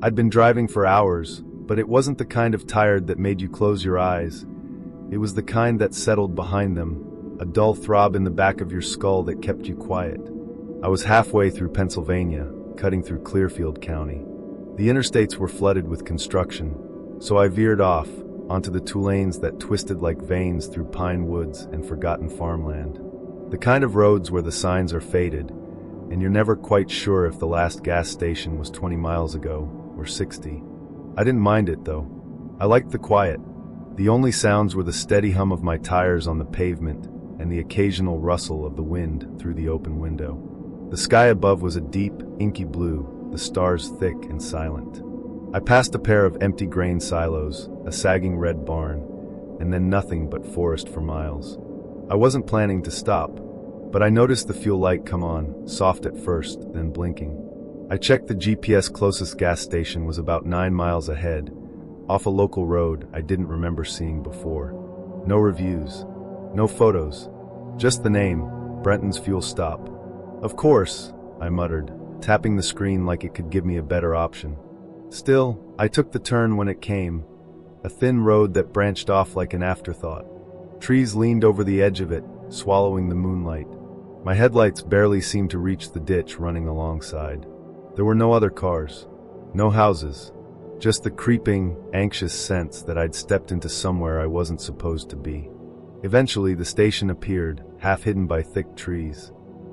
I'd been driving for hours, but it wasn't the kind of tired that made you close your eyes. It was the kind that settled behind them, a dull throb in the back of your skull that kept you quiet. I was halfway through Pennsylvania, cutting through Clearfield County. The interstates were flooded with construction, so I veered off onto the two lanes that twisted like veins through pine woods and forgotten farmland. The kind of roads where the signs are faded, and you're never quite sure if the last gas station was 20 miles ago or 60. I didn't mind it, though. I liked the quiet. The only sounds were the steady hum of my tires on the pavement and the occasional rustle of the wind through the open window. The sky above was a deep, inky blue, the stars thick and silent. I passed a pair of empty grain silos, a sagging red barn, and then nothing but forest for miles. I wasn't planning to stop, but I noticed the fuel light come on, soft at first, then blinking. I checked the GPS. Closest gas station was about 9 miles ahead, off a local road I didn't remember seeing before. No reviews, no photos, just the name, Brenton's Fuel Stop. Of course, I muttered, tapping the screen like it could give me a better option. Still, I took the turn when it came, a thin road that branched off like an afterthought. Trees leaned over the edge of it, swallowing the moonlight. My headlights barely seemed to reach the ditch running alongside. There were no other cars, no houses, just the creeping, anxious sense that I'd stepped into somewhere I wasn't supposed to be. Eventually, the station appeared, half hidden by thick trees.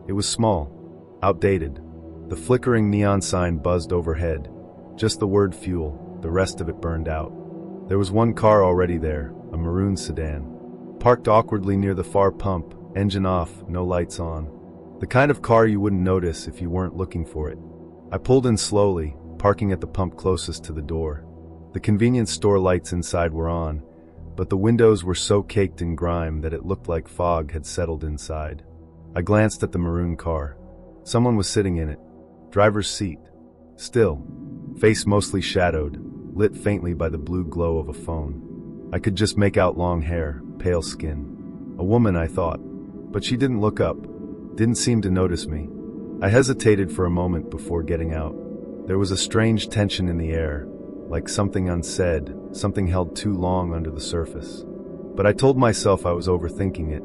It was small, outdated. The flickering neon sign buzzed overhead. Just the word fuel, the rest of it burned out. There was one car already there, a maroon sedan. Parked awkwardly near the far pump, engine off, no lights on. The kind of car you wouldn't notice if you weren't looking for it. I pulled in slowly, parking at the pump closest to the door. The convenience store lights inside were on, but the windows were so caked in grime that it looked like fog had settled inside. I glanced at the maroon car. Someone was sitting in it. Driver's seat. Still. Face mostly shadowed, lit faintly by the blue glow of a phone. I could just make out long hair, pale skin. A woman, I thought. But she didn't look up, didn't seem to notice me. I hesitated for a moment before getting out. There was a strange tension in the air, like something unsaid, something held too long under the surface. But I told myself I was overthinking it.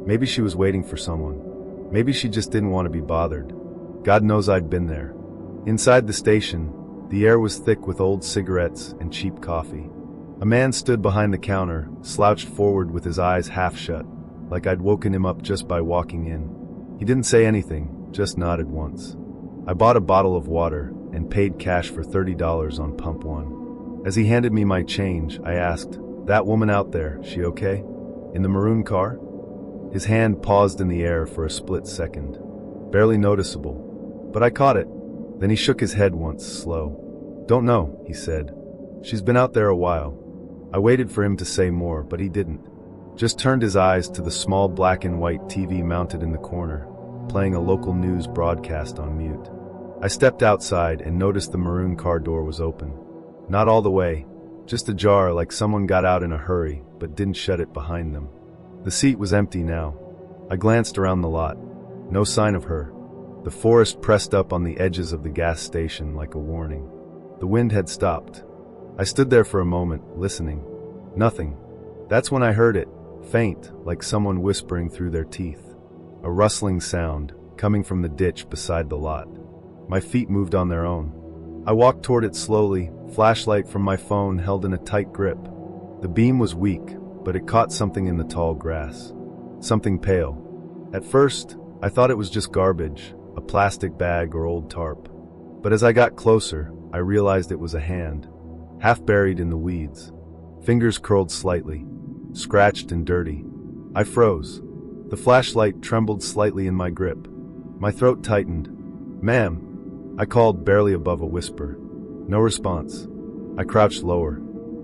Maybe she was waiting for someone. Maybe she just didn't want to be bothered. God knows I'd been there. Inside the station, the air was thick with old cigarettes and cheap coffee. A man stood behind the counter, slouched forward with his eyes half shut, like I'd woken him up just by walking in. He didn't say anything, just nodded once. I bought a bottle of water and paid cash for $30 on pump one. As he handed me my change, I asked, "That woman out there, she okay? In the maroon car?" His hand paused in the air for a split second. Barely noticeable, but I caught it. Then he shook his head once, slow. "Don't know," he said. "She's been out there a while." I waited for him to say more, but he didn't. Just turned his eyes to the small black and white TV mounted in the corner, playing a local news broadcast on mute. I stepped outside and noticed the maroon car door was open. Not all the way, just ajar like someone got out in a hurry but didn't shut it behind them. The seat was empty now. I glanced around the lot. No sign of her. The forest pressed up on the edges of the gas station like a warning. The wind had stopped. I stood there for a moment, listening. Nothing. That's when I heard it, faint, like someone whispering through their teeth. A rustling sound, coming from the ditch beside the lot. My feet moved on their own. I walked toward it slowly, flashlight from my phone held in a tight grip. The beam was weak, but it caught something in the tall grass. Something pale. At first, I thought it was just garbage, a plastic bag or old tarp. But as I got closer, I realized it was a hand, half buried in the weeds. Fingers curled slightly, scratched and dirty. I froze. The flashlight trembled slightly in my grip. My throat tightened. "Ma'am," I called barely above a whisper. No response. I crouched lower.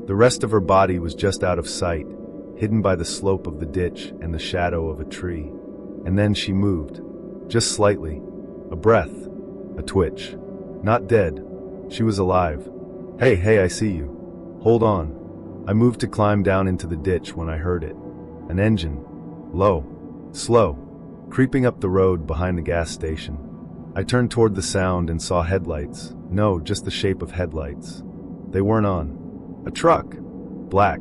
The rest of her body was just out of sight, hidden by the slope of the ditch and the shadow of a tree. And then she moved. Just slightly. A breath. A twitch. Not dead. She was alive. Hey, I see you. Hold on." I moved to climb down into the ditch when I heard it. An engine. Low. Slow. Creeping up the road behind the gas station. I turned toward the sound and saw headlights. No, just the shape of headlights. They weren't on. A truck. Black.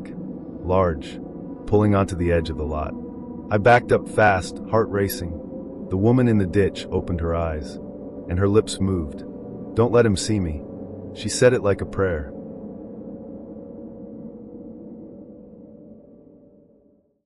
Large. Pulling onto the edge of the lot. I backed up fast, heart racing. The woman in the ditch opened her eyes, and her lips moved. "Don't let him see me." She said it like a prayer.